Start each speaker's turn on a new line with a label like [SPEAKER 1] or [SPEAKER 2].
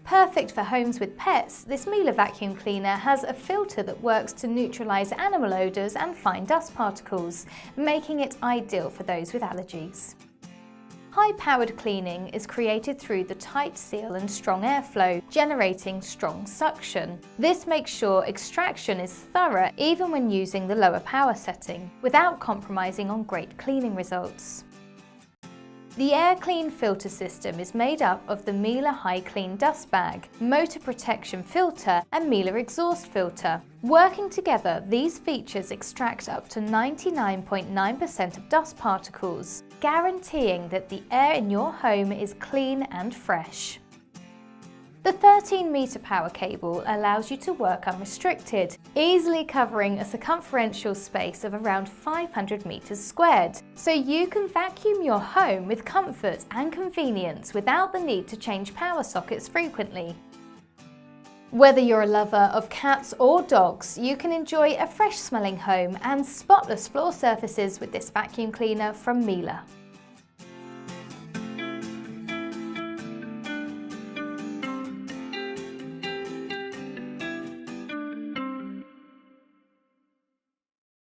[SPEAKER 1] Perfect for homes with pets, this Miele vacuum cleaner has a filter that works to neutralise animal odours and fine dust particles, making it ideal for those with allergies. High-powered cleaning is created through the tight seal and strong airflow, generating strong suction. This makes sure extraction is thorough even when using the lower power setting, without compromising on great cleaning results. The AirClean filter system is made up of the Miele HyClean dust bag, motor protection filter and Miele exhaust filter. Working together, these features extract up to 99.9% of dust particles, guaranteeing that the air in your home is clean and fresh. The 13-metre power cable allows you to work unrestricted, easily covering a circumferential space of around 500 metres squared, so you can vacuum your home with comfort and convenience without the need to change power sockets frequently. Whether you're a lover of cats or dogs, you can enjoy a fresh-smelling home and spotless floor surfaces with this vacuum cleaner from Miele.